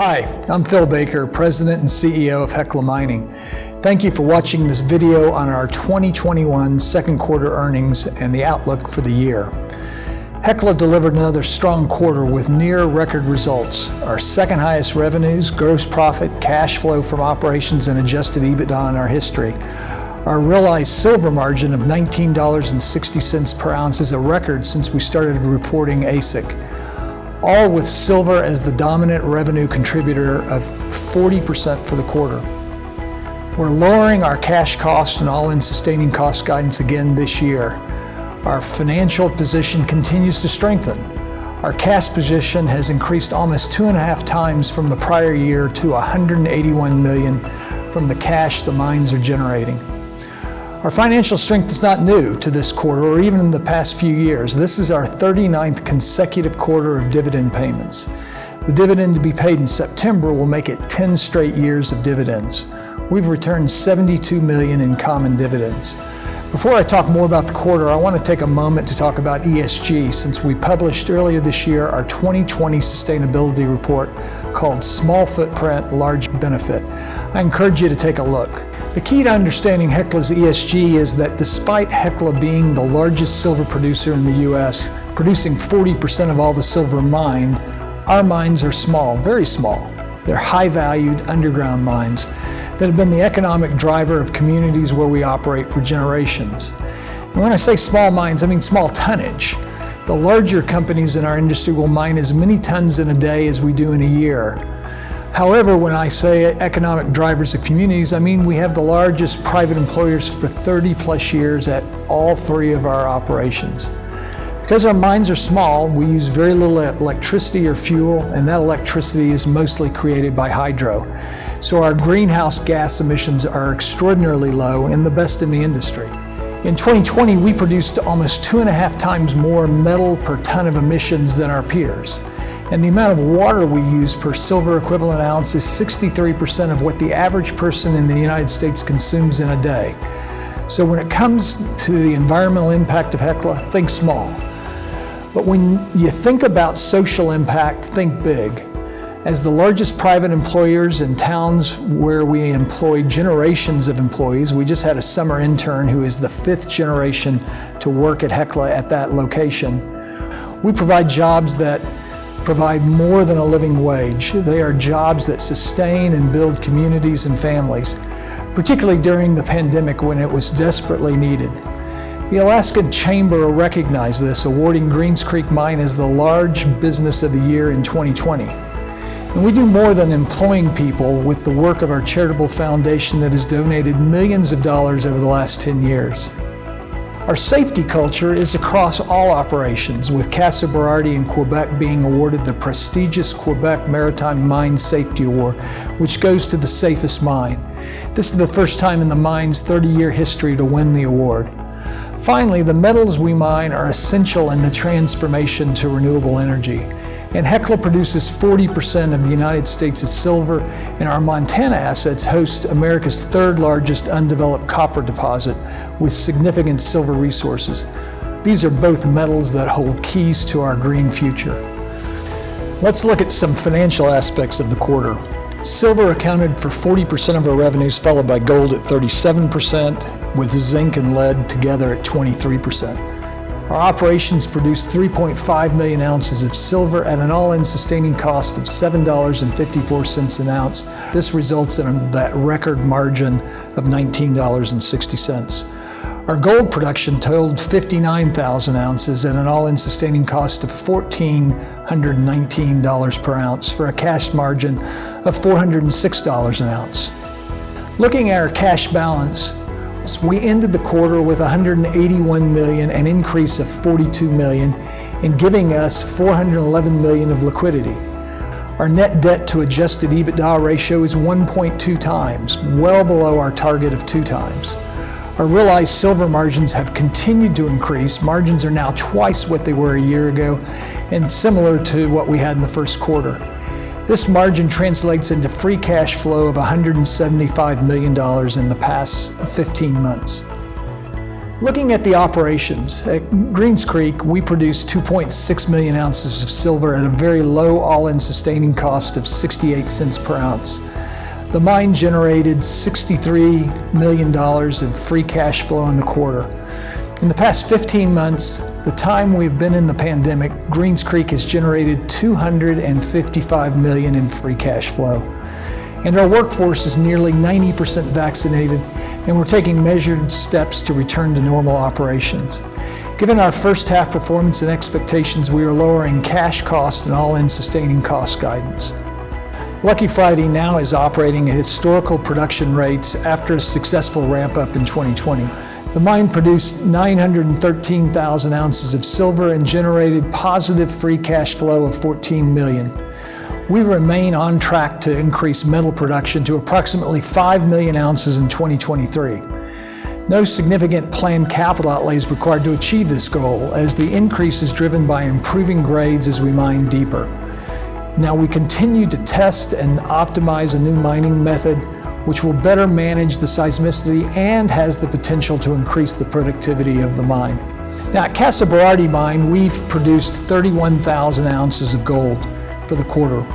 Hi, I'm Phil Baker, President and CEO of Hecla Mining. Thank you for watching this video on our 2021 second quarter earnings and the outlook for the year. Hecla delivered another strong quarter with near record results. Our second highest revenues, gross profit, cash flow from operations, and adjusted EBITDA in our history. Our realized silver margin of $19.60 per ounce is a record since we started reporting AISC. All with silver as the dominant revenue contributor of 40% for the quarter. We're lowering our cash cost and all-in sustaining cost guidance again this year. Our financial position continues to strengthen. Our cash position has increased almost 2.5 times from the prior year to $181 million from the cash the mines are generating. Our financial strength is not new to this quarter or even in the past few years. This is our 39th consecutive quarter of dividend payments. The dividend to be paid in September will make it 10 straight years of dividends. We've returned $72 million in common dividends. Before I talk more about the quarter, I want to take a moment to talk about ESG since we published earlier this year our 2020 sustainability report called Small Footprint, Large Benefit. I encourage you to take a look. The key to understanding Hecla's ESG is that despite Hecla being the largest silver producer in the U.S., producing 40% of all the silver mined, our mines are small, very small. They're high-valued underground mines that have been the economic driver of communities where we operate for generations. And when I say small mines, I mean small tonnage. The larger companies in our industry will mine as many tons in a day as we do in a year. However, when I say economic drivers of communities, I mean we have the largest private employers for 30 plus years at all three of our operations. Because our mines are small, we use very little electricity or fuel, and that electricity is mostly created by hydro. So our greenhouse gas emissions are extraordinarily low and the best in the industry. In 2020, we produced almost 2.5 times more metal per ton of emissions than our peers. And the amount of water we use per silver equivalent ounce is 63% of what the average person in the United States consumes in a day. So when it comes to the environmental impact of Hecla, think small. But when you think about social impact, think big. As the largest private employers in towns where we employ generations of employees, we just had a summer intern who is the 5th generation to work at Hecla at that location. We provide jobs that provide more than a living wage. They are jobs that sustain and build communities and families, particularly during the pandemic when it was desperately needed. The Alaska Chamber recognized this, awarding Greens Creek Mine as the large business of the year in 2020. And we do more than employing people with the work of our charitable foundation that has donated millions of dollars over the last 10 years. Our safety culture is across all operations, with Casa Berardi in Quebec being awarded the prestigious Quebec Maritime Mine Safety Award, which goes to the safest mine. This is the first time in the mine's 30-year history to win the award. Finally, the metals we mine are essential in the transformation to renewable energy. And Hecla produces 40% of the United States' silver, and our Montana assets host America's 3rd largest undeveloped copper deposit with significant silver resources. These are both metals that hold keys to our green future. Let's look at some financial aspects of the quarter. Silver accounted for 40% of our revenues, followed by gold at 37%, with zinc and lead together at 23%. Our operations produced 3.5 million ounces of silver at an all-in sustaining cost of $7.54 an ounce. This results in that record margin of $19.60. Our gold production totaled 59,000 ounces at an all-in sustaining cost of $1,419 per ounce for a cash margin of $406 an ounce. Looking at our cash balance, we ended the quarter with $181 million, an increase of $42 million, and giving us $411 million of liquidity. Our net debt to adjusted EBITDA ratio is 1.2 times, well below our target of 2 times. Our realized silver margins have continued to increase. Margins are now twice what they were a year ago, and similar to what we had in the first quarter. This margin translates into free cash flow of $175 million in the past 15 months. Looking at the operations, at Greens Creek, we produced 2.6 million ounces of silver at a very low all-in sustaining cost of 68 cents per ounce. The mine generated $63 million in free cash flow in the quarter. In the past 15 months, the time we've been in the pandemic, Greens Creek has generated $255 million in free cash flow. And our workforce is nearly 90% vaccinated, and we're taking measured steps to return to normal operations. Given our first half performance and expectations, we are lowering cash cost and all-in sustaining cost guidance. Lucky Friday now is operating at historical production rates after a successful ramp-up in 2020. The mine produced 913,000 ounces of silver and generated positive free cash flow of $14 million. We remain on track to increase metal production to approximately 5 million ounces in 2023. No significant planned capital outlay is required to achieve this goal, as the increase is driven by improving grades as we mine deeper. Now, we continue to test and optimize a new mining method which will better manage the seismicity and has the potential to increase the productivity of the mine. Now, at Casa Berardi mine, we've produced 31,000 ounces of gold for the quarter.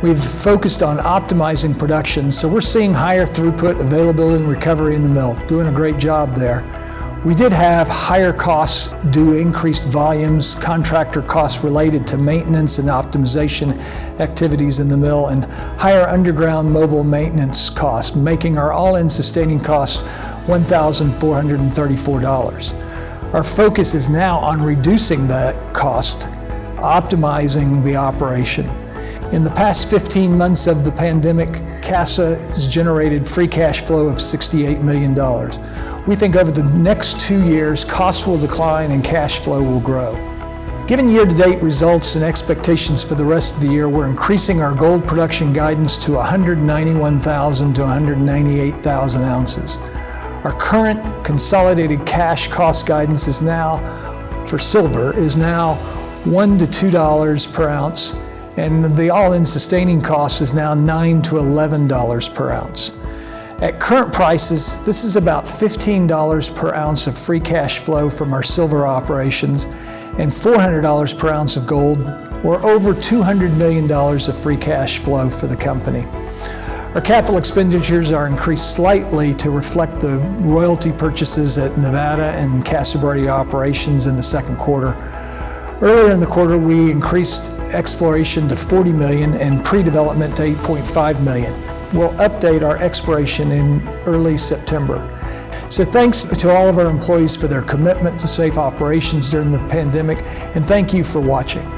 We've focused on optimizing production, so we're seeing higher throughput, availability, and recovery in the mill. Doing a great job there. We did have higher costs due to increased volumes, contractor costs related to maintenance and optimization activities in the mill, and higher underground mobile maintenance costs, making our all-in sustaining cost $1,434. Our focus is now on reducing that cost, optimizing the operation. In the past 15 months of the pandemic, Casa has generated free cash flow of $68 million. We think over the next 2 years, costs will decline and cash flow will grow. Given year-to-date results and expectations for the rest of the year, we're increasing our gold production guidance to 191,000 to 198,000 ounces. Our current consolidated cash cost guidance is now, for silver, is now $1 to $2 per ounce, and the all-in sustaining cost is now $9 to $11 per ounce. At current prices, this is about $15 per ounce of free cash flow from our silver operations and $400 per ounce of gold, or over $200 million of free cash flow for the company. Our capital expenditures are increased slightly to reflect the royalty purchases at Nevada and Casa Berardi operations in the second quarter. Earlier in the quarter, we increased exploration to $40 million and pre-development to $8.5 million. We'll update our exploration in early September. So thanks to all of our employees for their commitment to safe operations during the pandemic, and thank you for watching.